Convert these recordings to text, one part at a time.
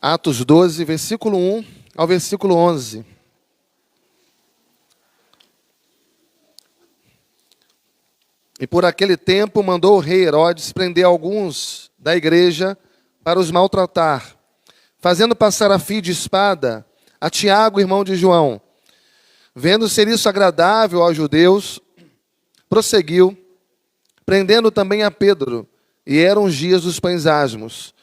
Atos 12, versículo 1 ao versículo 11. E por aquele tempo mandou o rei Herodes prender alguns da igreja para os maltratar, fazendo passar a fio de espada a Tiago, irmão de João. Vendo ser isso agradável aos judeus, prosseguiu, prendendo também a Pedro, e eram os dias dos pães asmos.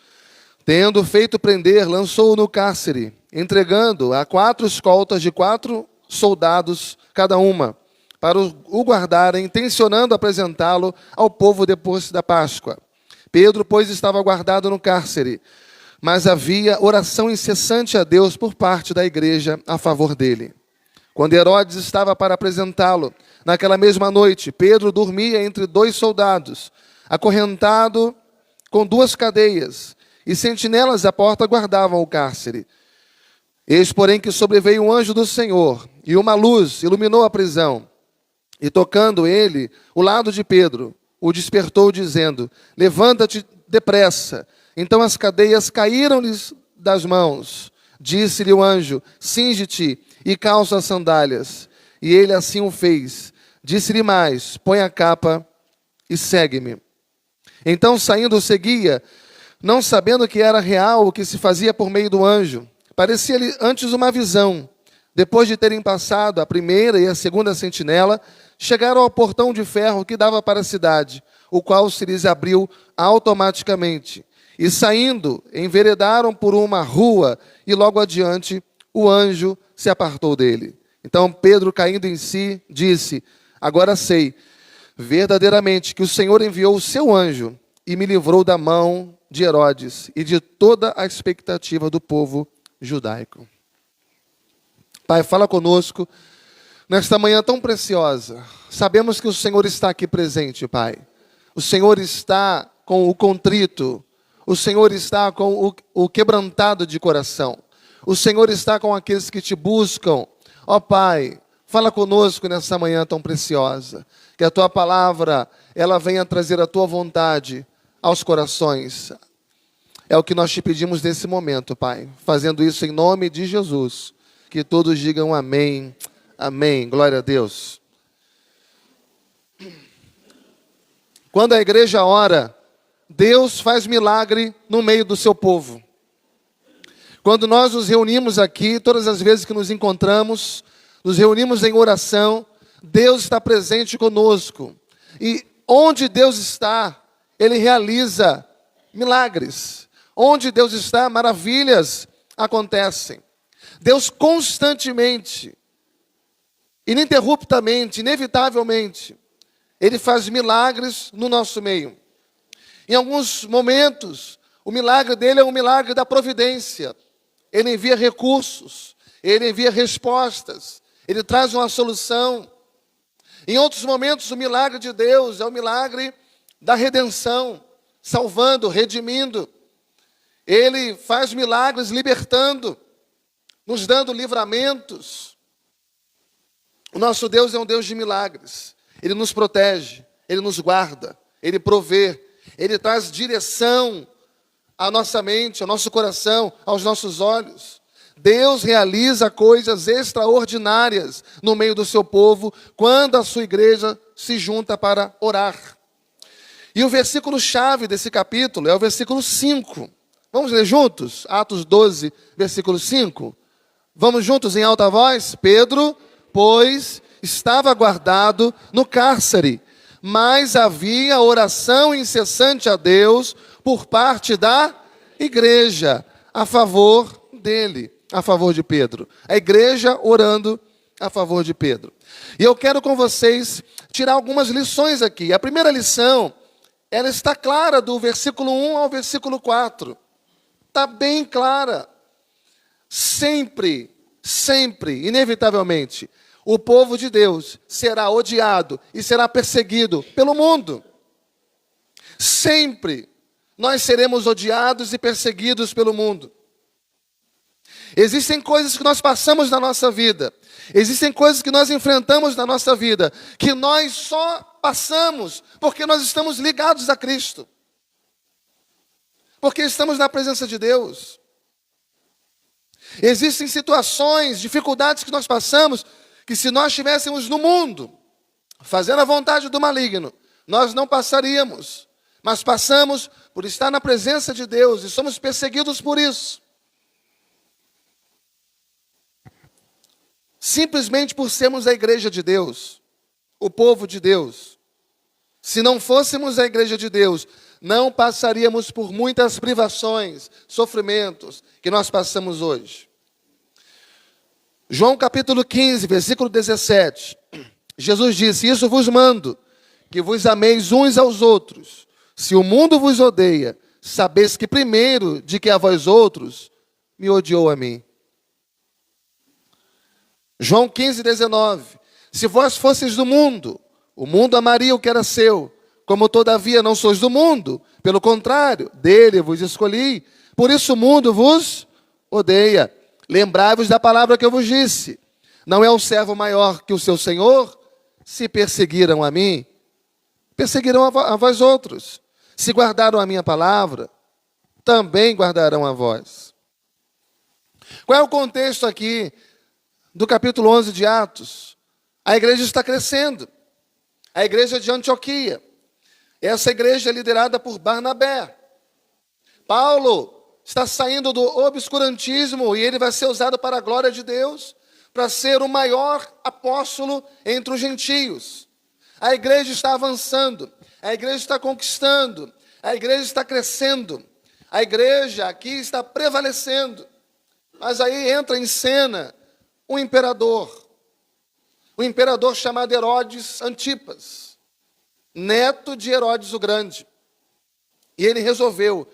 Tendo feito prender, lançou-o no cárcere, entregando a 4 escoltas de 4 soldados cada uma, para o guardarem, intencionando apresentá-lo ao povo depois da Páscoa. Pedro, pois, estava guardado no cárcere, mas havia oração incessante a Deus por parte da igreja a favor dele. Quando Herodes estava para apresentá-lo, naquela mesma noite, Pedro dormia entre 2 soldados, acorrentado com 2 cadeias, e sentinelas à porta guardavam o cárcere. Eis, porém, que sobreveio um anjo do Senhor, e uma luz iluminou a prisão. E tocando ele o lado de Pedro, o despertou, dizendo: levanta-te depressa. Então as cadeias caíram-lhes das mãos. Disse-lhe o anjo: cinge-te e calça as sandálias. E ele assim o fez. Disse-lhe mais: põe a capa e segue-me. Então, saindo, o seguia, não sabendo que era real o que se fazia por meio do anjo. Parecia-lhe antes uma visão. Depois de terem passado a primeira e a segunda sentinela, chegaram ao portão de ferro que dava para a cidade, o qual se lhes abriu automaticamente. E saindo, enveredaram por uma rua, e logo adiante o anjo se apartou dele. Então Pedro, caindo em si, disse: agora sei verdadeiramente que o Senhor enviou o seu anjo e me livrou da mão de Herodes e de toda a expectativa do povo judaico. Pai, fala conosco nesta manhã tão preciosa. Sabemos que o Senhor está aqui presente, Pai. O Senhor está com o contrito. O Senhor está com o quebrantado de coração. O Senhor está com aqueles que te buscam. Ó Pai, fala conosco nessa manhã tão preciosa. Que a Tua palavra, ela venha trazer a Tua vontade aos corações. É o que nós te pedimos nesse momento, Pai. Fazendo isso em nome de Jesus. Que todos digam amém. Amém. Glória a Deus. Quando a igreja ora, Deus faz milagre no meio do seu povo. Quando nós nos reunimos aqui, todas as vezes que nos encontramos, nos reunimos em oração, Deus está presente conosco. E onde Deus está, Ele realiza milagres. Onde Deus está, maravilhas acontecem. Deus constantemente, ininterruptamente, inevitavelmente, Ele faz milagres no nosso meio. Em alguns momentos, o milagre dele é um milagre da providência. Ele envia recursos, Ele envia respostas, Ele traz uma solução. Em outros momentos, o milagre de Deus é o milagre da redenção, salvando, redimindo. Ele faz milagres libertando, nos dando livramentos. O nosso Deus é um Deus de milagres. Ele nos protege, Ele nos guarda, Ele provê, Ele traz direção à nossa mente, ao nosso coração, aos nossos olhos. Deus realiza coisas extraordinárias no meio do seu povo, quando a sua igreja se junta para orar. E o versículo-chave desse capítulo é o versículo 5. Vamos ler juntos? Atos 12, versículo 5. Vamos juntos em alta voz? Pedro, pois, estava guardado no cárcere, mas havia oração incessante a Deus por parte da igreja, a favor dele, a favor de Pedro. A igreja orando a favor de Pedro. E eu quero com vocês tirar algumas lições aqui. A primeira lição, ela está clara do versículo 1 ao versículo 4. Está bem clara. Sempre, inevitavelmente, o povo de Deus será odiado e será perseguido pelo mundo. Sempre nós seremos odiados e perseguidos pelo mundo. Existem coisas que nós passamos na nossa vida, existem coisas que nós enfrentamos na nossa vida, que nós só passamos porque nós estamos ligados a Cristo. Porque estamos na presença de Deus. Existem situações, dificuldades que nós passamos, que se nós estivéssemos no mundo, fazendo a vontade do maligno, nós não passaríamos. Mas passamos por estar na presença de Deus e somos perseguidos por isso. Simplesmente por sermos a igreja de Deus, o povo de Deus. Se não fôssemos a igreja de Deus, não passaríamos por muitas privações, sofrimentos que nós passamos hoje. João capítulo 15, versículo 17. Jesus disse: isso vos mando, que vos ameis uns aos outros. Se o mundo vos odeia, sabeis que primeiro de que a vós outros, me odiou a mim. João 15, 19. Se vós fosseis do mundo, o mundo amaria o que era seu. Como todavia não sois do mundo, pelo contrário, dele vos escolhi. Por isso o mundo vos odeia. Lembrai-vos da palavra que eu vos disse. Não é o servo maior que o seu senhor? Se perseguiram a mim, perseguirão a vós outros. Se guardaram a minha palavra, também guardarão a vós. Qual é o contexto aqui do capítulo 11 de Atos? A igreja está crescendo. A igreja de Antioquia. Essa igreja é liderada por Barnabé. Paulo está saindo do obscurantismo e ele vai ser usado para a glória de Deus, para ser o maior apóstolo entre os gentios. A igreja está avançando, a igreja está conquistando, a igreja está crescendo, a igreja aqui está prevalecendo. Mas aí entra em cena um imperador chamado Herodes Antipas, neto de Herodes o Grande. E ele resolveu,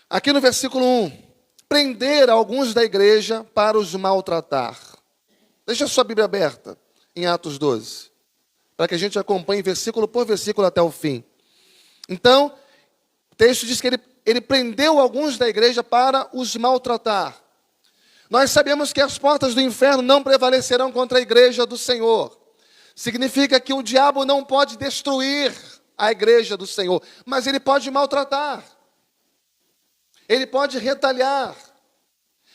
aqui no versículo 1, prender alguns da igreja para os maltratar. Deixa a sua Bíblia aberta em Atos 12, para que a gente acompanhe versículo por versículo até o fim. Então, o texto diz que ele prendeu alguns da igreja para os maltratar. Nós sabemos que as portas do inferno não prevalecerão contra a igreja do Senhor. Significa que o diabo não pode destruir a igreja do Senhor, mas ele pode maltratar. Ele pode retalhar.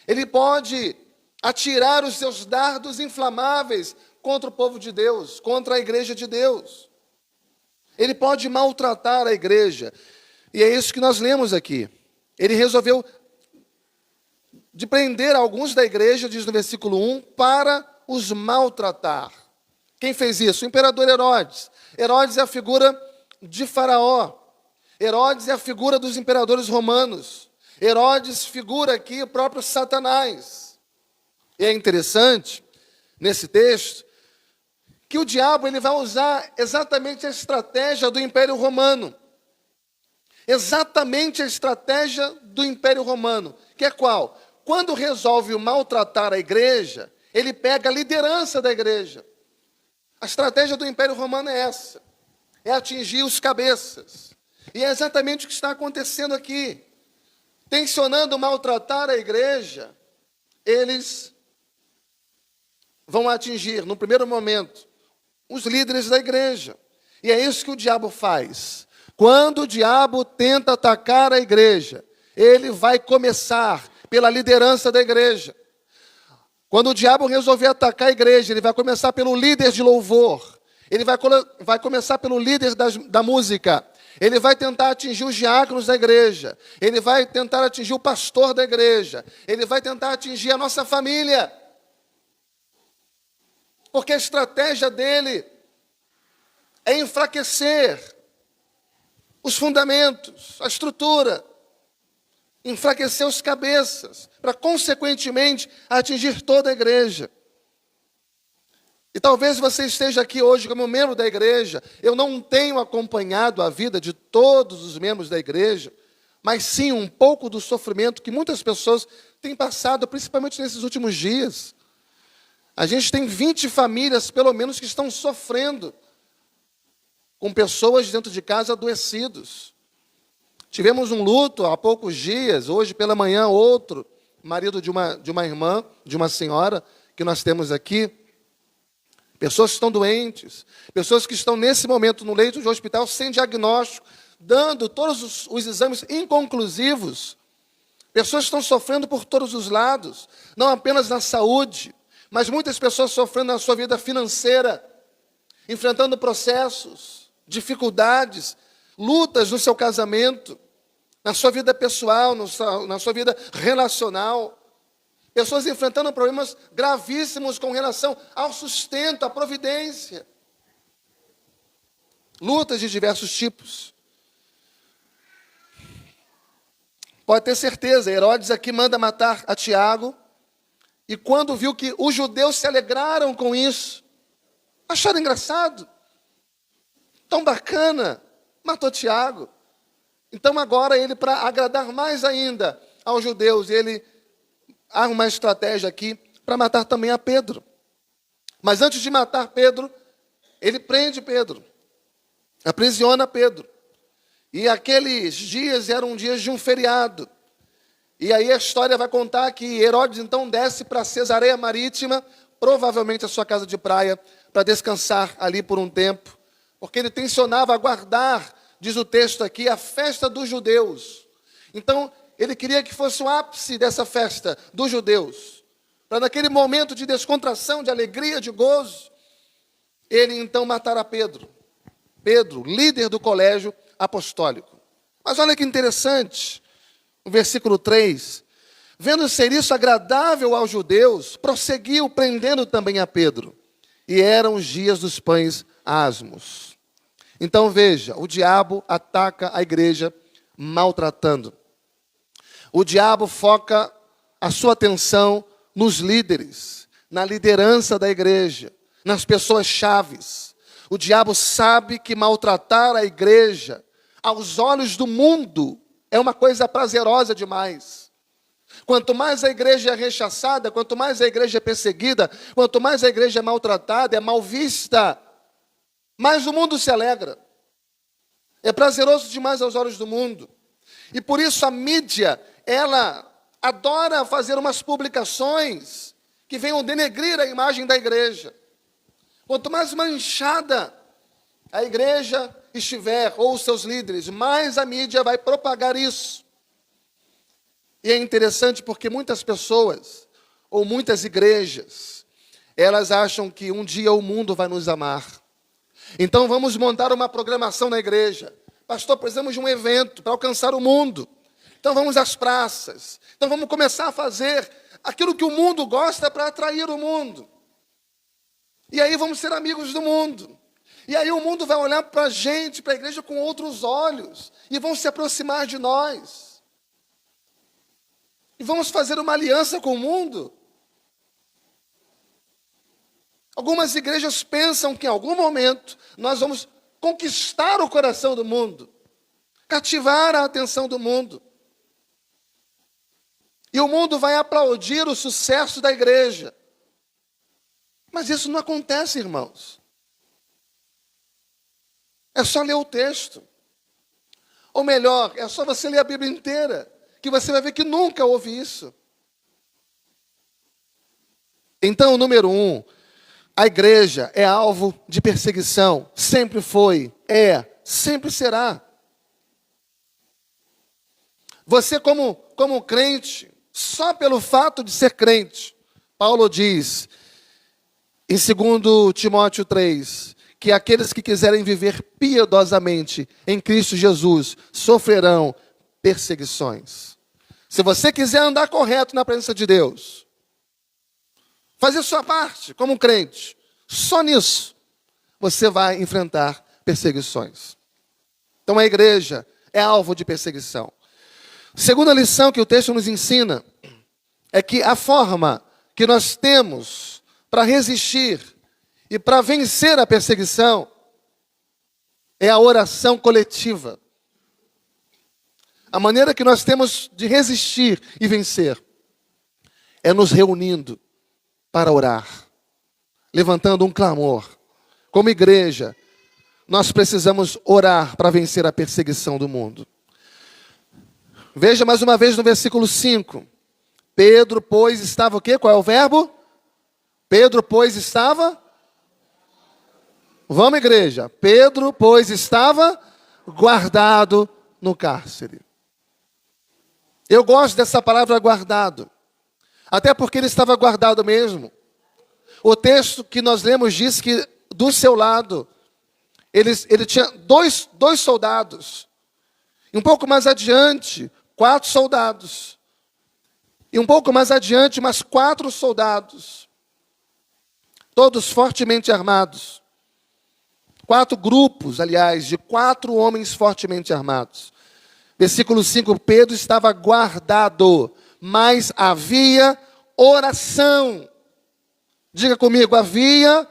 Ele pode atirar os seus dardos inflamáveis contra o povo de Deus, contra a igreja de Deus. Ele pode maltratar a igreja. E é isso que nós lemos aqui. Ele resolveu de prender alguns da igreja, diz no versículo 1, para os maltratar. Quem fez isso? O imperador Herodes. Herodes é a figura de Faraó. Herodes é a figura dos imperadores romanos. Herodes figura aqui o próprio Satanás. E é interessante, nesse texto, que o diabo ele vai usar exatamente a estratégia do Império Romano. Exatamente a estratégia do Império Romano. Que é qual? Quando resolve maltratar a igreja, ele pega a liderança da igreja. A estratégia do Império Romano é essa. É atingir os cabeças. E é exatamente o que está acontecendo aqui. Tensionando maltratar a igreja, eles vão atingir, no primeiro momento, os líderes da igreja. E é isso que o diabo faz. Quando o diabo tenta atacar a igreja, ele vai começar pela liderança da igreja. Quando o diabo resolver atacar a igreja, ele vai começar pelo líder de louvor. Ele vai começar pelo líder da música. Ele vai tentar atingir os diáconos da igreja. Ele vai tentar atingir o pastor da igreja. Ele vai tentar atingir a nossa família. Porque a estratégia dele é enfraquecer os fundamentos, a estrutura. Enfraquecer os cabeças, para, consequentemente, atingir toda a igreja. E talvez você esteja aqui hoje como membro da igreja. Eu não tenho acompanhado a vida de todos os membros da igreja, mas sim um pouco do sofrimento que muitas pessoas têm passado, principalmente nesses últimos dias. A gente tem 20 famílias, pelo menos, que estão sofrendo com pessoas dentro de casa adoecidos. Tivemos um luto há poucos dias, hoje pela manhã, outro, marido de uma irmã, de uma senhora, que nós temos aqui. Pessoas que estão doentes, pessoas que estão nesse momento no leito de hospital sem diagnóstico, dando todos os exames inconclusivos, Pessoas estão sofrendo por todos os lados, não apenas na saúde, mas muitas pessoas sofrendo na sua vida financeira, enfrentando processos, dificuldades, lutas no seu casamento, na sua vida pessoal, na sua vida relacional. Pessoas enfrentando problemas gravíssimos com relação ao sustento, à providência. Lutas de diversos tipos. Pode ter certeza, Herodes aqui manda matar a Tiago, e quando viu que os judeus se alegraram com isso, acharam engraçado, tão bacana, matou Tiago. Então agora ele, para agradar mais ainda aos judeus, ele arma uma estratégia aqui para matar também a Pedro. Mas antes de matar Pedro, ele prende Pedro, aprisiona Pedro. E aqueles dias eram dias de um feriado. E aí a história vai contar que Herodes então desce para Cesareia Marítima, provavelmente a sua casa de praia, para descansar ali por um tempo, porque ele tensionava aguardar, diz o texto aqui, a festa dos judeus. Então, ele queria que fosse o ápice dessa festa dos judeus, para naquele momento de descontração, de alegria, de gozo, ele então matará Pedro. Pedro, líder do colégio apostólico. Mas olha que interessante, no versículo 3, vendo ser isso agradável aos judeus, prosseguiu prendendo também a Pedro. E eram os dias dos pães asmos. Então veja, o diabo ataca a igreja maltratando. O diabo foca a sua atenção nos líderes, na liderança da igreja, nas pessoas chaves. O diabo sabe que maltratar a igreja, aos olhos do mundo, é uma coisa prazerosa demais. Quanto mais a igreja é rechaçada, quanto mais a igreja é perseguida, quanto mais a igreja é maltratada, é mal vista, mais o mundo se alegra. É prazeroso demais aos olhos do mundo. E por isso a mídia, ela adora fazer umas publicações que venham denegrir a imagem da igreja. Quanto mais manchada a igreja estiver, ou os seus líderes, mais a mídia vai propagar isso. E é interessante porque muitas pessoas, ou muitas igrejas, elas acham que um dia o mundo vai nos amar. Então vamos montar uma programação na igreja. Pastor, precisamos de um evento para alcançar o mundo. Então vamos às praças. Então vamos começar a fazer aquilo que o mundo gosta para atrair o mundo. E aí vamos ser amigos do mundo. E aí o mundo vai olhar para a gente, para a igreja, com outros olhos. E vão se aproximar de nós. E vamos fazer uma aliança com o mundo. Algumas igrejas pensam que em algum momento nós vamos conquistar o coração do mundo. Cativar a atenção do mundo. E o mundo vai aplaudir o sucesso da igreja. Mas isso não acontece, irmãos. É só ler o texto. Ou melhor, é só você ler a Bíblia inteira, que você vai ver que nunca houve isso. Então, número 1, a igreja é alvo de perseguição. Sempre foi, sempre será. Você como crente, só pelo fato de ser crente, Paulo diz, em 2 Timóteo 3, que aqueles que quiserem viver piedosamente em Cristo Jesus sofrerão perseguições. Se você quiser andar correto na presença de Deus, fazer sua parte como crente, só nisso você vai enfrentar perseguições. Então a igreja é alvo de perseguição. Segunda lição que o texto nos ensina é que a forma que nós temos para resistir e para vencer a perseguição é a oração coletiva. A maneira que nós temos de resistir e vencer é nos reunindo para orar, levantando um clamor. Como igreja, nós precisamos orar para vencer a perseguição do mundo. Veja mais uma vez no versículo 5. Pedro, pois, estava o quê? Qual é o verbo? Pedro, pois, estava... Vamos, igreja. Pedro, pois, estava guardado no cárcere. Eu gosto dessa palavra guardado, até porque ele estava guardado mesmo. O texto que nós lemos diz que do seu lado, ele tinha dois soldados. E um pouco mais adiante, 4 soldados. E um pouco mais adiante, mais 4 soldados. Todos fortemente armados. 4 grupos, aliás, de 4 homens fortemente armados. Versículo 5, Pedro estava guardado, mas havia oração. Diga comigo, havia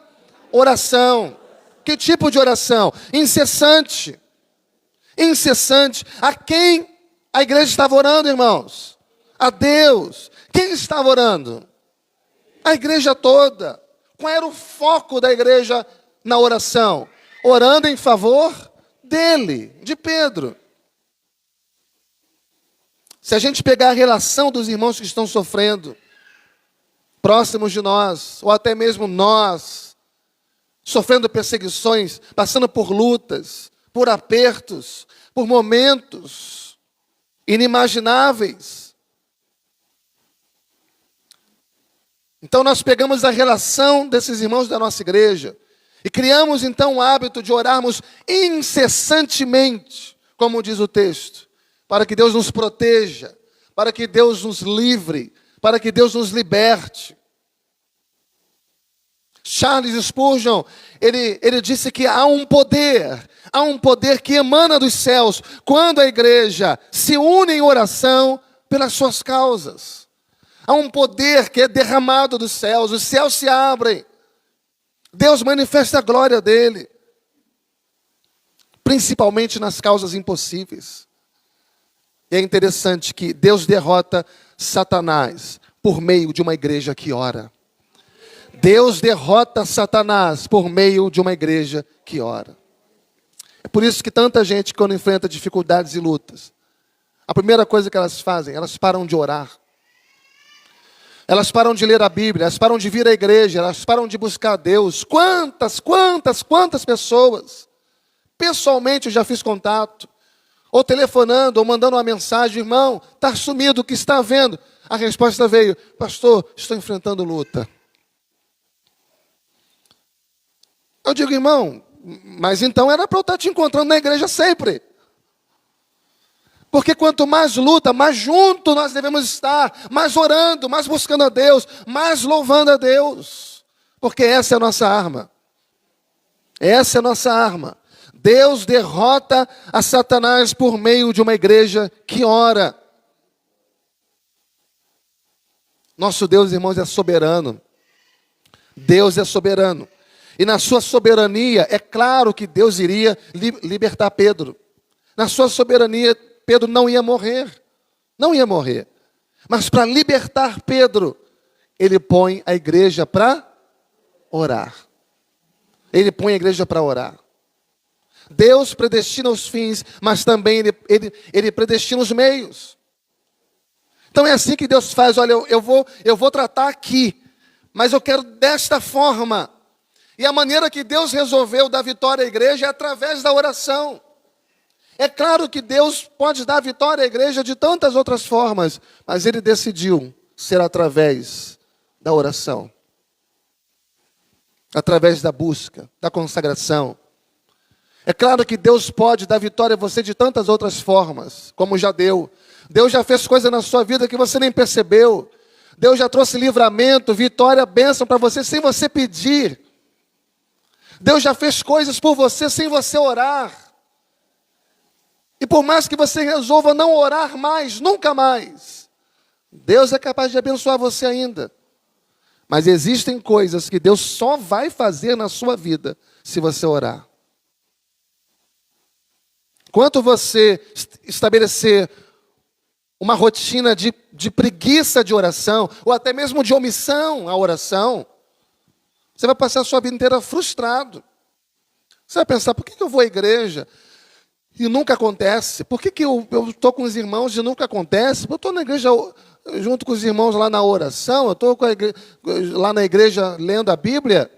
oração. Que tipo de oração? Incessante. Incessante. A quem a igreja estava orando, irmãos? A Deus. Quem estava orando? A igreja toda. Qual era o foco da igreja na oração? Orando em favor dele, de Pedro. Se a gente pegar a relação dos irmãos que estão sofrendo, próximos de nós, ou até mesmo nós, sofrendo perseguições, passando por lutas, por apertos, por momentos inimagináveis. Então nós pegamos a relação desses irmãos da nossa igreja e criamos então o hábito de orarmos incessantemente, como diz o texto, para que Deus nos proteja, para que Deus nos livre, para que Deus nos liberte. Charles Spurgeon, ele disse que há um poder que emana dos céus, quando a igreja se une em oração pelas suas causas. Há um poder que é derramado dos céus, os céus se abrem, Deus manifesta a glória dele, principalmente nas causas impossíveis. E é interessante que Deus derrota Satanás por meio de uma igreja que ora. Deus derrota Satanás por meio de uma igreja que ora. É por isso que tanta gente, quando enfrenta dificuldades e lutas, a primeira coisa que elas fazem, elas param de orar. Elas param de ler a Bíblia, elas param de vir à igreja, elas param de buscar a Deus. Quantas pessoas, pessoalmente eu já fiz contato, ou telefonando, ou mandando uma mensagem, irmão, está sumido, o que está havendo? A resposta veio, pastor, estou enfrentando luta. Eu digo, irmão, mas então era para eu estar te encontrando na igreja sempre. Porque quanto mais luta, mais junto nós devemos estar, mais orando, mais buscando a Deus, mais louvando a Deus. Porque essa é a nossa arma. Essa é a nossa arma. Deus derrota a Satanás por meio de uma igreja que ora. Nosso Deus, irmãos, é soberano. Deus é soberano. E na sua soberania, é claro que Deus iria libertar Pedro. Na sua soberania, Pedro não ia morrer. Não ia morrer. Mas para libertar Pedro, ele põe a igreja para orar. Ele põe a igreja para orar. Deus predestina os fins, mas também ele predestina os meios. Então é assim que Deus faz, olha, eu vou tratar aqui, mas eu quero desta forma. E a maneira que Deus resolveu dar vitória à igreja é através da oração. É claro que Deus pode dar vitória à igreja de tantas outras formas, mas Ele decidiu ser através da oração. Através da busca, da consagração. É claro que Deus pode dar vitória a você de tantas outras formas, como já deu. Deus já fez coisas na sua vida que você nem percebeu. Deus já trouxe livramento, vitória, bênção para você sem você pedir. Deus já fez coisas por você sem você orar. E por mais que você resolva não orar mais, nunca mais, Deus é capaz de abençoar você ainda. Mas existem coisas que Deus só vai fazer na sua vida se você orar. Quanto você estabelecer uma rotina de preguiça de oração, ou até mesmo de omissão à oração, você vai passar a sua vida inteira frustrado. Você vai pensar, por que eu vou à igreja e nunca acontece? Por que eu estou com os irmãos e nunca acontece? Eu estou na igreja junto com os irmãos lá na oração, eu estou lá na igreja lendo a Bíblia,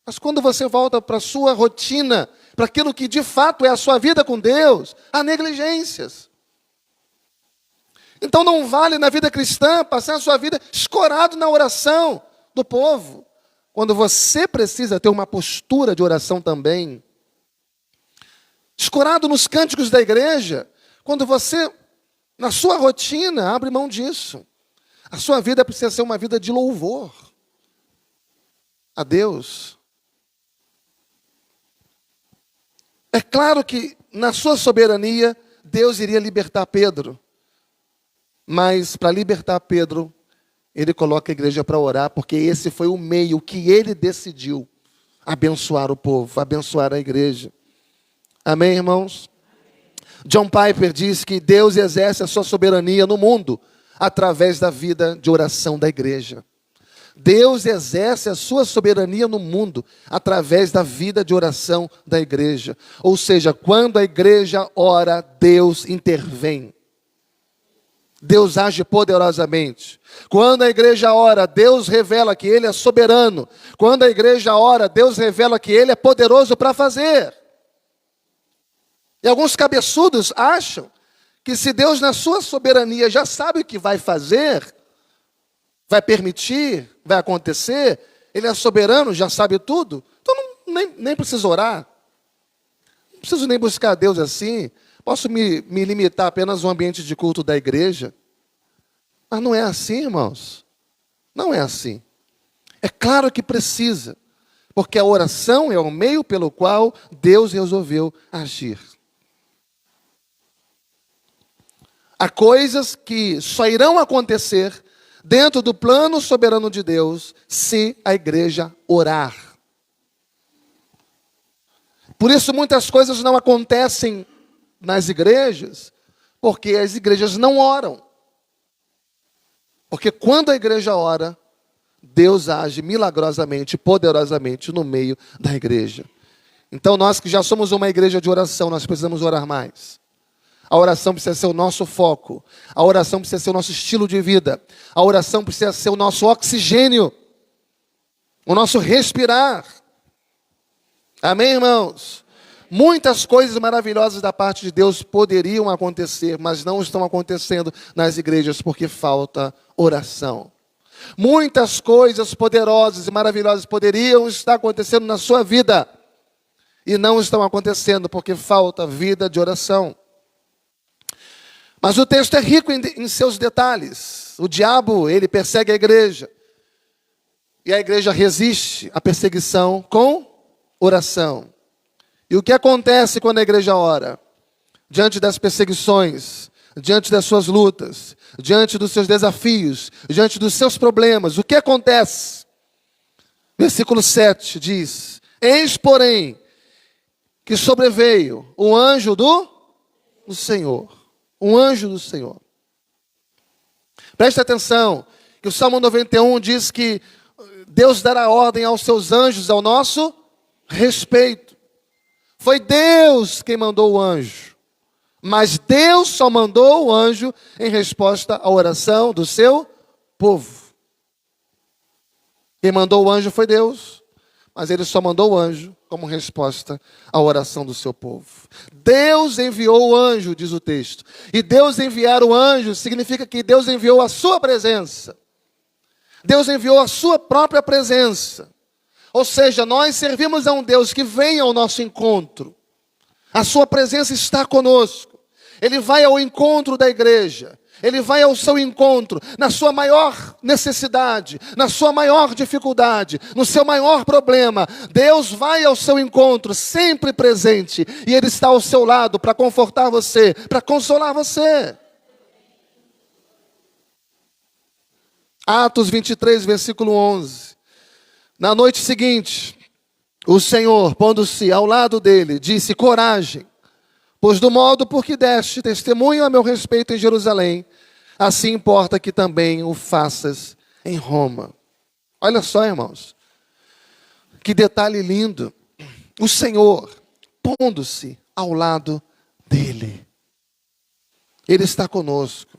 mas quando você volta para a sua rotina, para aquilo que de fato é a sua vida com Deus, há negligências. Então não vale na vida cristã passar a sua vida escorado na oração do povo. Quando você precisa ter uma postura de oração também. Escorado nos cânticos da igreja. Quando você, na sua rotina, abre mão disso. A sua vida precisa ser uma vida de louvor a Deus. É claro que na sua soberania, Deus iria libertar Pedro. Mas para libertar Pedro, ele coloca a igreja para orar, porque esse foi o meio que ele decidiu abençoar o povo, abençoar a igreja. Amém, irmãos? John Piper diz que Deus exerce a sua soberania no mundo através da vida de oração da igreja. Deus exerce a sua soberania no mundo através da vida de oração da igreja. Ou seja, quando a igreja ora, Deus intervém. Deus age poderosamente. Quando a igreja ora, Deus revela que Ele é soberano. Quando a igreja ora, Deus revela que Ele é poderoso para fazer. E alguns cabeçudos acham que se Deus na sua soberania já sabe o que vai fazer, vai permitir, vai acontecer, Ele é soberano, já sabe tudo, então nem preciso orar. Não preciso nem buscar a Deus assim. Posso me limitar apenas ao ambiente de culto da igreja? Mas não é assim, irmãos. Não é assim. É claro que precisa. Porque a oração é o meio pelo qual Deus resolveu agir. Há coisas que só irão acontecer dentro do plano soberano de Deus se a igreja orar. Por isso muitas coisas não acontecem nas igrejas, porque as igrejas não oram. Porque quando a igreja ora, Deus age milagrosamente, poderosamente no meio da igreja. Então nós que já somos uma igreja de oração, nós precisamos orar mais. A oração precisa ser o nosso foco. A oração precisa ser o nosso estilo de vida. A oração precisa ser o nosso oxigênio. O nosso respirar. Amém, irmãos? Muitas coisas maravilhosas da parte de Deus poderiam acontecer, mas não estão acontecendo nas igrejas porque falta oração. Muitas coisas poderosas e maravilhosas poderiam estar acontecendo na sua vida e não estão acontecendo porque falta vida de oração. Mas o texto é rico em seus detalhes. O diabo, ele persegue a igreja. E a igreja resiste à perseguição com oração. E o que acontece quando a igreja ora? Diante das perseguições, diante das suas lutas, diante dos seus desafios, diante dos seus problemas, o que acontece? Versículo 7 diz: Eis, porém, que sobreveio o anjo do Senhor. Um anjo do Senhor. Preste atenção, que o Salmo 91 diz que Deus dará ordem aos seus anjos ao nosso respeito. Foi Deus quem mandou o anjo. Mas Deus só mandou o anjo em resposta à oração do seu povo. Quem mandou o anjo foi Deus, mas ele só mandou o anjo como resposta à oração do seu povo. Deus enviou o anjo, diz o texto. E Deus enviar o anjo significa que Deus enviou a sua presença. Deus enviou a sua própria presença. Ou seja, nós servimos a um Deus que vem ao nosso encontro. A sua presença está conosco. Ele vai ao encontro da igreja. Ele vai ao seu encontro na sua maior necessidade, na sua maior dificuldade, no seu maior problema. Deus vai ao seu encontro, sempre presente. E Ele está ao seu lado para confortar você, para consolar você. Atos 23, versículo 11. Na noite seguinte, o Senhor, pondo-se ao lado dele, disse: coragem, pois do modo por que deste testemunho a meu respeito em Jerusalém, assim importa que também o faças em Roma. Olha só, irmãos, que detalhe lindo. O Senhor, pondo-se ao lado dele. Ele está conosco.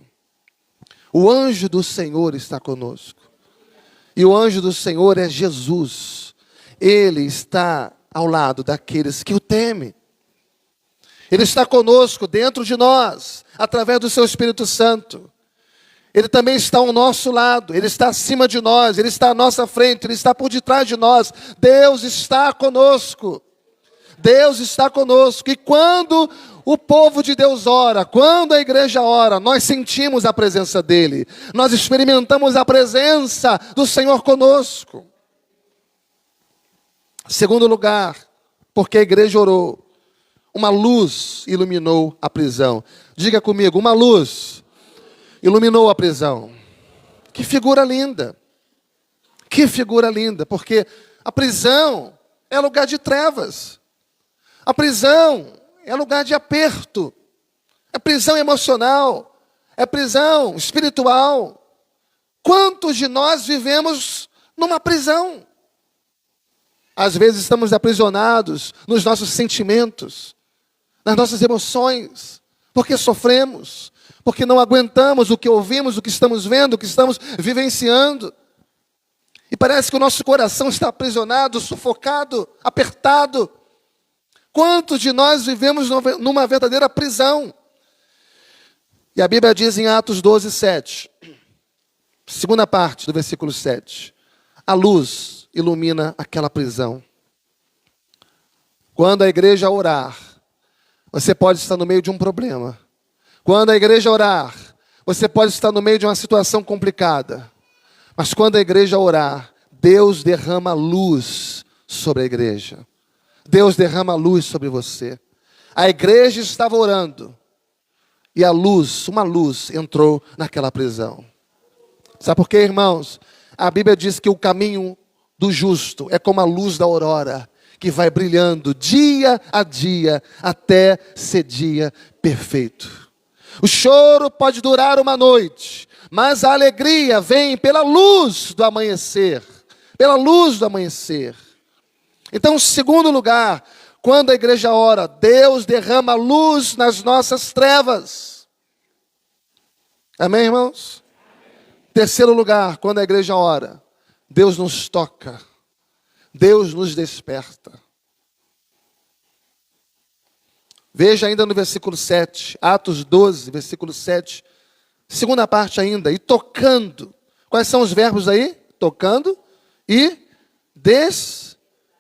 O anjo do Senhor está conosco. E o anjo do Senhor é Jesus. Ele está ao lado daqueles que o temem. Ele está conosco, dentro de nós, através do seu Espírito Santo. Ele também está ao nosso lado, Ele está acima de nós, Ele está à nossa frente, Ele está por detrás de nós. Deus está conosco. Deus está conosco. E quando o povo de Deus ora, quando a igreja ora, nós sentimos a presença dEle. Nós experimentamos a presença do Senhor conosco. Segundo lugar, porque a igreja orou, uma luz iluminou a prisão. Diga comigo, uma luz iluminou a prisão. Que figura linda. Que figura linda, porque a prisão é lugar de trevas. A prisão é lugar de aperto. É prisão emocional. É prisão espiritual. Quantos de nós vivemos numa prisão? Às vezes estamos aprisionados nos nossos sentimentos, nas nossas emoções, porque sofremos, porque não aguentamos o que ouvimos, o que estamos vendo, o que estamos vivenciando. E parece que o nosso coração está aprisionado, sufocado, apertado. Quantos de nós vivemos numa verdadeira prisão? E a Bíblia diz em Atos 12, 7, segunda parte do versículo 7, a luz ilumina aquela prisão. Quando a igreja orar, você pode estar no meio de um problema. Quando a igreja orar, você pode estar no meio de uma situação complicada. Mas quando a igreja orar, Deus derrama luz sobre a igreja. Deus derrama luz sobre você. A igreja estava orando. E a luz, uma luz, entrou naquela prisão. Sabe por quê, irmãos? A Bíblia diz que o caminho do justo é como a luz da aurora, que vai brilhando dia a dia, até ser dia perfeito. O choro pode durar uma noite, mas a alegria vem pela luz do amanhecer. Pela luz do amanhecer. Então, segundo lugar, quando a igreja ora, Deus derrama luz nas nossas trevas. Amém, irmãos? Terceiro lugar, quando a igreja ora, Deus nos toca. Deus nos desperta. Veja ainda no versículo 7, Atos 12, versículo 7, segunda parte ainda, e tocando. Quais são os verbos aí? Tocando e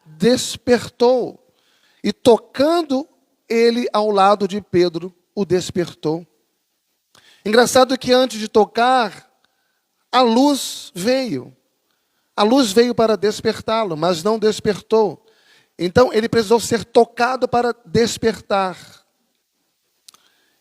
despertou. E tocando ele ao lado de Pedro, o despertou. Engraçado que antes de tocar, a luz veio. A luz veio para despertá-lo, mas não despertou. Então ele precisou ser tocado para despertar.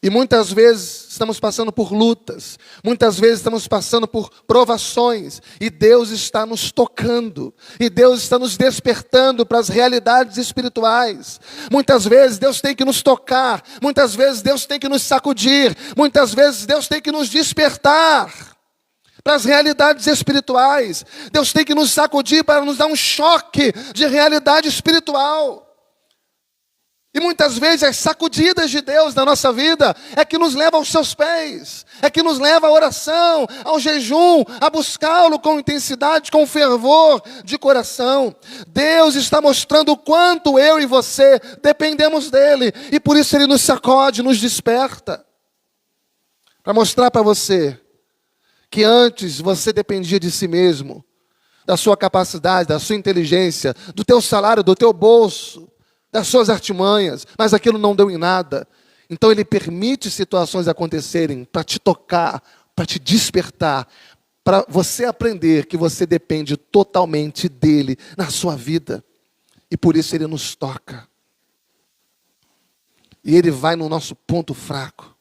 E muitas vezes estamos passando por lutas, muitas vezes estamos passando por provações, e Deus está nos tocando, e Deus está nos despertando para as realidades espirituais. Muitas vezes Deus tem que nos tocar, muitas vezes Deus tem que nos sacudir, muitas vezes Deus tem que nos despertar para as realidades espirituais. Deus tem que nos sacudir para nos dar um choque de realidade espiritual. E muitas vezes as sacudidas de Deus na nossa vida é que nos leva aos seus pés, é que nos leva à oração, ao jejum, a buscá-lo com intensidade, com fervor de coração. Deus está mostrando o quanto eu e você dependemos dEle, e por isso Ele nos sacode, nos desperta, para mostrar para você que antes você dependia de si mesmo, da sua capacidade, da sua inteligência, do teu salário, do teu bolso, das suas artimanhas, mas aquilo não deu em nada. Então Ele permite situações acontecerem para te tocar, para te despertar, para você aprender que você depende totalmente dEle na sua vida. E por isso Ele nos toca. E Ele vai no nosso ponto fraco,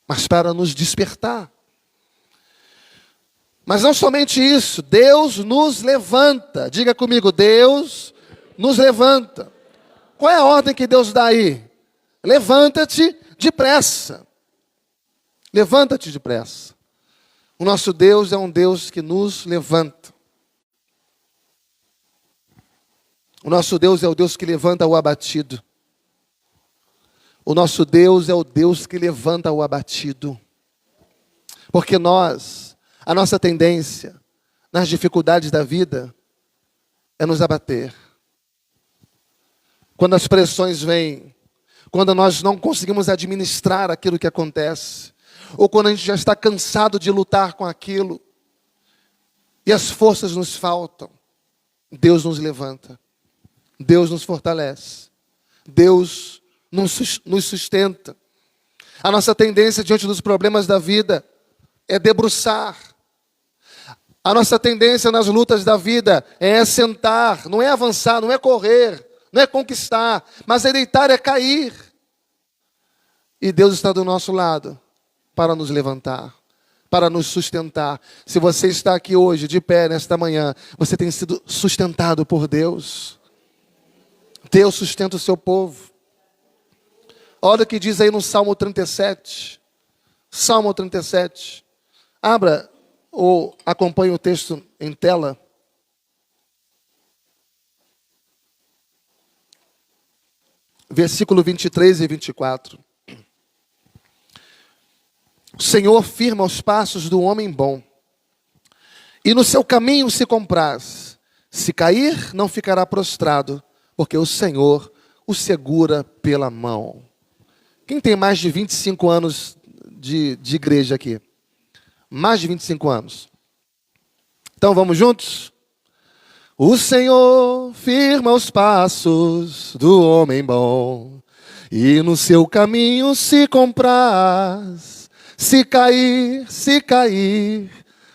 mas para nos despertar. Mas não somente isso, Deus nos levanta. Diga comigo, Deus nos levanta. Qual é a ordem que Deus dá aí? Levanta-te depressa. Levanta-te depressa. O nosso Deus é um Deus que nos levanta. O nosso Deus é o Deus que levanta o abatido. O nosso Deus é o Deus que levanta o abatido. Porque a nossa tendência nas dificuldades da vida é nos abater. Quando as pressões vêm, quando nós não conseguimos administrar aquilo que acontece, ou quando a gente já está cansado de lutar com aquilo, e as forças nos faltam, Deus nos levanta, Deus nos fortalece, Deus nos sustenta. A nossa tendência diante dos problemas da vida é debruçar. A nossa tendência nas lutas da vida é sentar, não é avançar, não é correr, não é conquistar, mas é deitar, é cair. E Deus está do nosso lado para nos levantar, para nos sustentar. Se você está aqui hoje, de pé, nesta manhã, você tem sido sustentado por Deus. Deus sustenta o seu povo. Olha o que diz aí no Salmo 37. Salmo 37. Abra ou acompanhe o texto em tela. Versículo 23 e 24. O Senhor firma os passos do homem bom, e no seu caminho se compraz. Se cair, não ficará prostrado, porque o Senhor o segura pela mão. Quem tem mais de 25 anos de igreja aqui? Mais de 25 anos. Então vamos juntos? O Senhor firma os passos do homem bom, e no seu caminho se compraz. Se cair,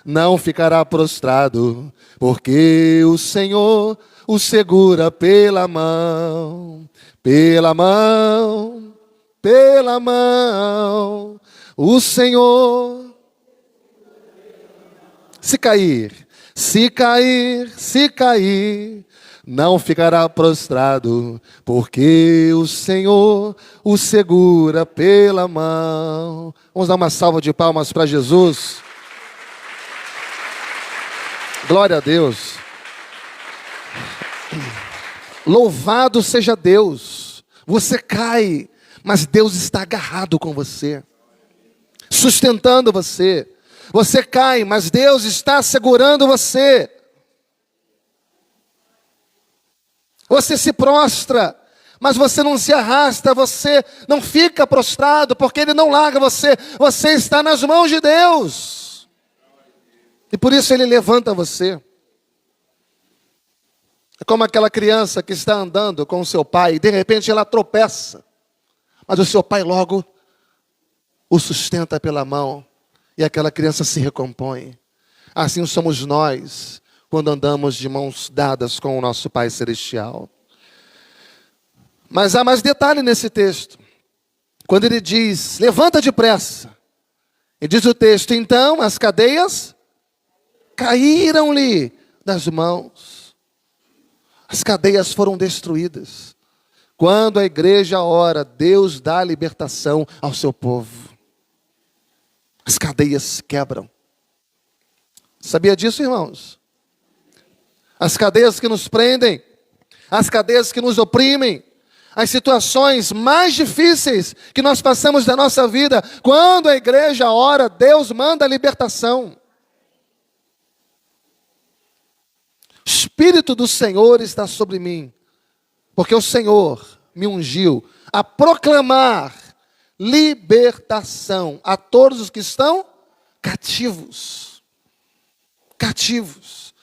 não ficará prostrado, porque o Senhor o segura pela mão, pela mão, pela mão. O Senhor, se cair, não ficará prostrado, porque o Senhor o segura pela mão. Vamos dar uma salva de palmas para Jesus. Glória a Deus. Louvado seja Deus. Você cai, mas Deus está agarrado com você, sustentando você. Você cai, mas Deus está segurando você. Você se prostra, mas você não se arrasta, você não fica prostrado, porque Ele não larga você. Você está nas mãos de Deus. E por isso Ele levanta você. É como aquela criança que está andando com o seu pai, e de repente ela tropeça, mas o seu pai logo o sustenta pela mão, e aquela criança se recompõe. Assim somos nós, quando andamos de mãos dadas com o nosso Pai Celestial. Mas há mais detalhe nesse texto. Quando ele diz, levanta depressa. E diz o texto, então as cadeias caíram-lhe das mãos. As cadeias foram destruídas. Quando a igreja ora, Deus dá libertação ao seu povo. As cadeias quebram. Sabia disso, irmãos? As cadeias que nos prendem, as cadeias que nos oprimem, as situações mais difíceis que nós passamos da nossa vida, quando a igreja ora, Deus manda a libertação. O Espírito do Senhor está sobre mim, porque o Senhor me ungiu a proclamar libertação a todos os que estão cativos. Cativos.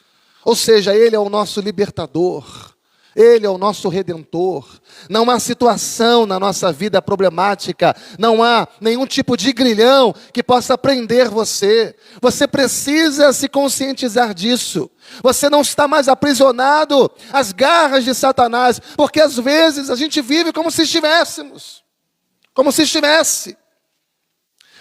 Ou seja, Ele é o nosso libertador. Ele é o nosso redentor. Não há situação na nossa vida problemática, não há nenhum tipo de grilhão que possa prender você. Você precisa se conscientizar disso. Você não está mais aprisionado às garras de Satanás, porque às vezes a gente vive como se estivéssemos. Como se estivesse.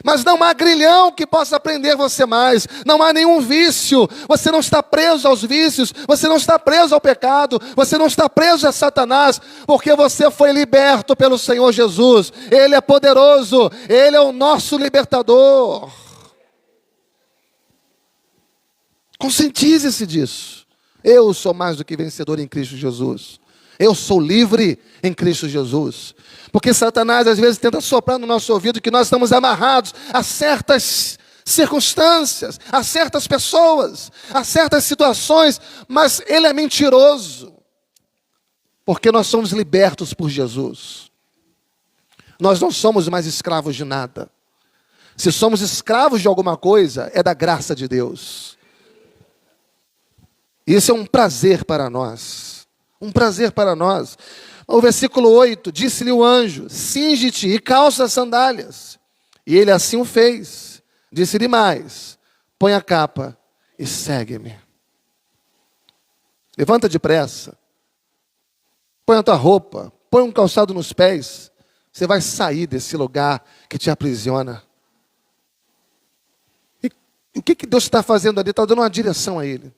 Mas não há grilhão que possa prender você mais. Não há nenhum vício. Você não está preso aos vícios. Você não está preso ao pecado. Você não está preso a Satanás. Porque você foi liberto pelo Senhor Jesus. Ele é poderoso. Ele é o nosso libertador. Conscientize-se disso. Eu sou mais do que vencedor em Cristo Jesus. Eu sou livre em Cristo Jesus. Porque Satanás às vezes tenta soprar no nosso ouvido que nós estamos amarrados a certas circunstâncias, a certas pessoas, a certas situações, mas ele é mentiroso. Porque nós somos libertos por Jesus. Nós não somos mais escravos de nada. Se somos escravos de alguma coisa, é da graça de Deus. Isso é um prazer para nós. Um prazer para nós. O versículo 8, disse-lhe o anjo, cinge-te e calça as sandálias. E ele assim o fez. Disse-lhe mais, põe a capa e segue-me. Levanta depressa. Põe a tua roupa, põe um calçado nos pés. Você vai sair desse lugar que te aprisiona. E o que Deus está fazendo ali? Está dando uma direção a ele.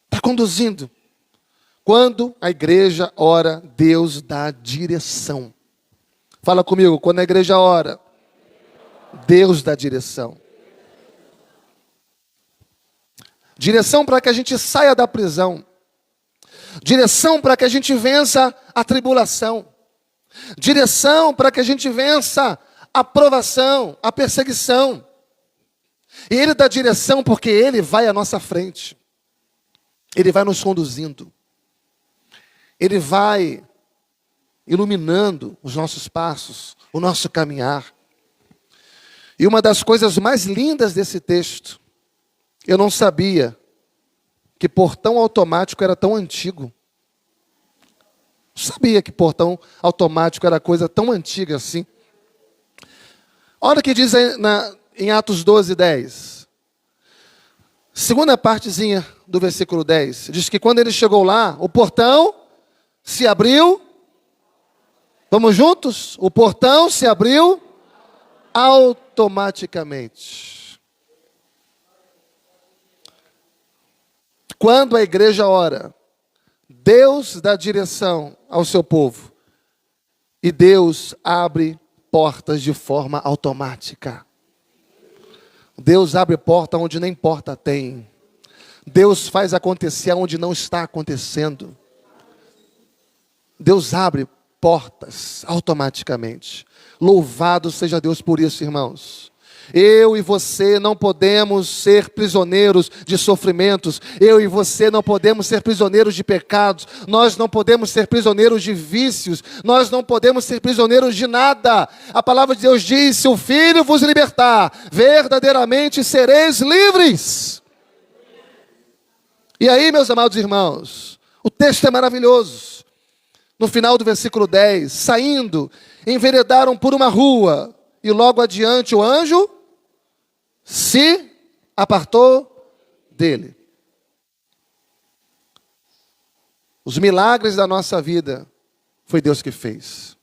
Está conduzindo. Quando a igreja ora, Deus dá direção. Fala comigo, quando a igreja ora, Deus dá direção. Direção para que a gente saia da prisão. Direção para que a gente vença a tribulação. Direção para que a gente vença a provação, a perseguição. E Ele dá direção porque Ele vai à nossa frente. Ele vai nos conduzindo. Ele vai iluminando os nossos passos, o nosso caminhar. E uma das coisas mais lindas desse texto, eu não sabia que portão automático era tão antigo. Não sabia que portão automático era coisa tão antiga assim. Olha o que diz aí em Atos 12, 10. Segunda partezinha do versículo 10. Diz que quando ele chegou lá, o portão se abriu. Vamos juntos? O portão se abriu automaticamente. Quando a igreja ora, Deus dá direção ao seu povo. E Deus abre portas de forma automática. Deus abre porta onde nem porta tem. Deus faz acontecer onde não está acontecendo. Deus abre portas automaticamente. Louvado seja Deus por isso, irmãos. Eu e você não podemos ser prisioneiros de sofrimentos. Eu e você não podemos ser prisioneiros de pecados. Nós não podemos ser prisioneiros de vícios. Nós não podemos ser prisioneiros de nada. A palavra de Deus diz, se o Filho vos libertar, verdadeiramente sereis livres. E aí, meus amados irmãos, o texto é maravilhoso. No final do versículo 10, saindo, enveredaram por uma rua, e logo adiante o anjo se apartou dele. Os milagres da nossa vida foi Deus que fez.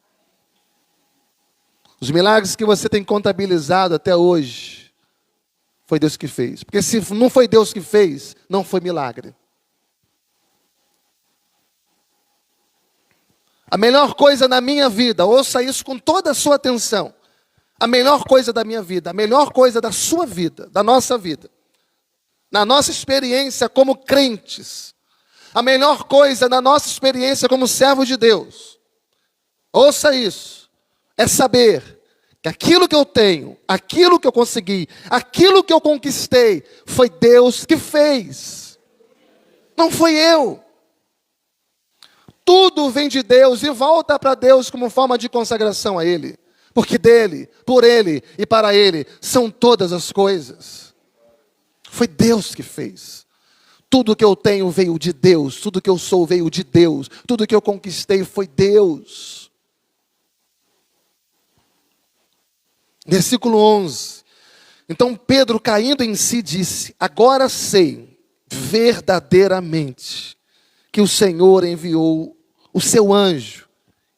Os milagres que você tem contabilizado até hoje foi Deus que fez. Porque se não foi Deus que fez, não foi milagre. A melhor coisa na minha vida, ouça isso com toda a sua atenção. A melhor coisa da minha vida, a melhor coisa da sua vida, da nossa vida, na nossa experiência como crentes, a melhor coisa na nossa experiência como servos de Deus, ouça isso, é saber que aquilo que eu tenho, aquilo que eu consegui, aquilo que eu conquistei, foi Deus que fez, não foi eu. Tudo vem de Deus e volta para Deus como forma de consagração a Ele. Porque dele, por ele e para ele são todas as coisas. Foi Deus que fez. Tudo que eu tenho veio de Deus. Tudo que eu sou veio de Deus. Tudo que eu conquistei foi Deus. Versículo 11. Então Pedro, caindo em si, disse: agora sei verdadeiramente que o Senhor enviou o seu anjo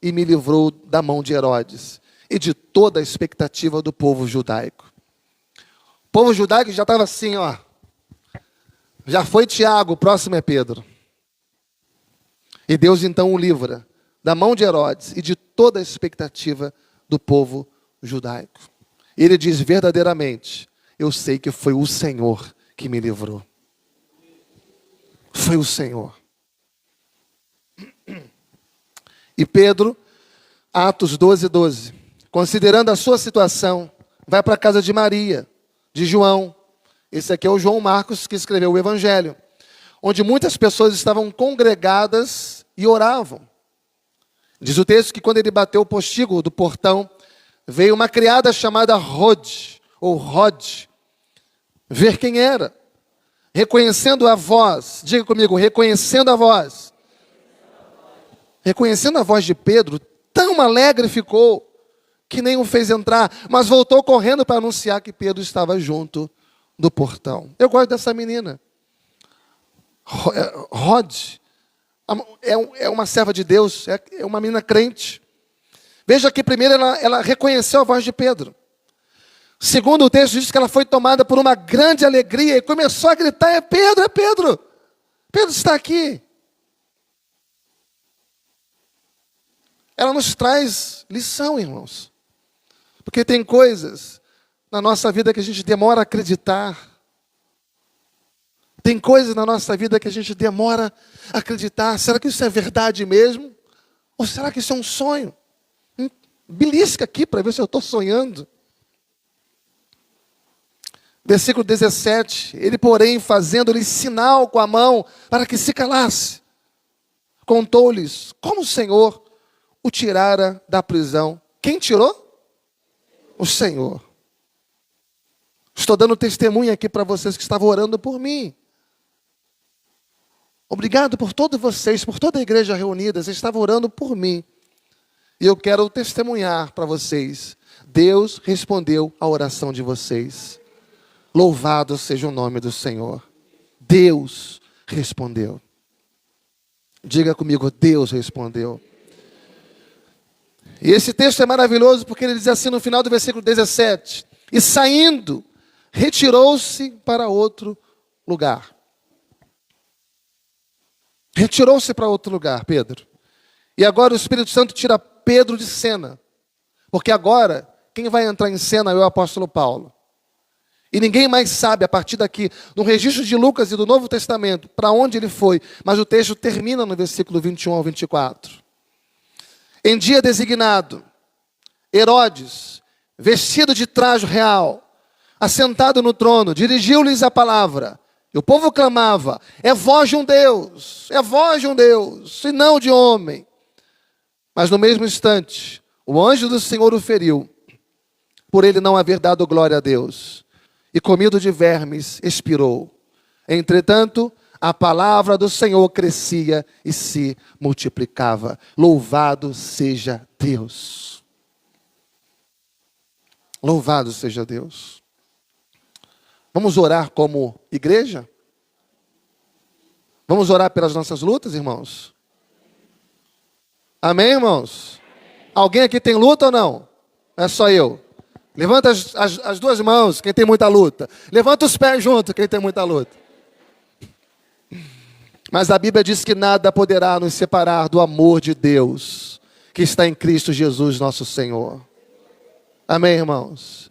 e me livrou da mão de Herodes e de toda a expectativa do povo judaico. O povo judaico já estava assim, ó. Já foi Tiago, o próximo é Pedro. E Deus então o livra da mão de Herodes e de toda a expectativa do povo judaico. Ele diz verdadeiramente, eu sei que foi o Senhor que me livrou. Foi o Senhor. E Pedro, Atos 12, 12. Considerando a sua situação, vai para a casa de Maria, de João. Esse aqui é o João Marcos que escreveu o Evangelho. Onde muitas pessoas estavam congregadas e oravam. Diz o texto que quando ele bateu o postigo do portão, veio uma criada chamada Rode, ou Rod, ver quem era. Reconhecendo a voz, diga comigo, reconhecendo a voz. Reconhecendo a voz de Pedro, tão alegre ficou, que nem o fez entrar, mas voltou correndo para anunciar que Pedro estava junto do portão. Eu gosto dessa menina. Rod é uma serva de Deus, é uma menina crente. Veja que primeiro ela reconheceu a voz de Pedro. Segundo o texto diz que ela foi tomada por uma grande alegria e começou a gritar: é Pedro, é Pedro. Pedro está aqui. Ela nos traz lição, irmãos. Porque tem coisas na nossa vida que a gente demora a acreditar. Tem coisas na nossa vida que a gente demora a acreditar. Será que isso é verdade mesmo? Ou será que isso é um sonho? Belisca aqui para ver se eu estou sonhando. Versículo 17. Ele, porém, fazendo-lhe sinal com a mão para que se calasse, contou-lhes como o Senhor o tirara da prisão. Quem tirou? O Senhor. Estou dando testemunho aqui para vocês que estavam orando por mim. Obrigado por todos vocês, por toda a igreja reunida. Vocês estavam orando por mim. E eu quero testemunhar para vocês. Deus respondeu à oração de vocês. Louvado seja o nome do Senhor. Deus respondeu. Diga comigo, Deus respondeu. E esse texto é maravilhoso porque ele diz assim no final do versículo 17. E saindo, retirou-se para outro lugar. Retirou-se para outro lugar, Pedro. E agora o Espírito Santo tira Pedro de cena. Porque agora, quem vai entrar em cena é o apóstolo Paulo. E ninguém mais sabe, a partir daqui, no registro de Lucas e do Novo Testamento, para onde ele foi. Mas o texto termina no versículo 21 ao 24. Em dia designado, Herodes, vestido de traje real, assentado no trono, dirigiu-lhes a palavra. E o povo clamava: é voz de um Deus, é voz de um Deus, e não de homem. Mas no mesmo instante, o anjo do Senhor o feriu, por ele não haver dado glória a Deus. E comido de vermes, expirou. Entretanto, a palavra do Senhor crescia e se multiplicava. Louvado seja Deus. Louvado seja Deus. Vamos orar como igreja? Vamos orar pelas nossas lutas, irmãos? Amém, irmãos? Alguém aqui tem luta ou não? É só eu. Levanta as duas mãos, quem tem muita luta. Levanta os pés junto, quem tem muita luta. Mas a Bíblia diz que nada poderá nos separar do amor de Deus, que está em Cristo Jesus, nosso Senhor. Amém, irmãos?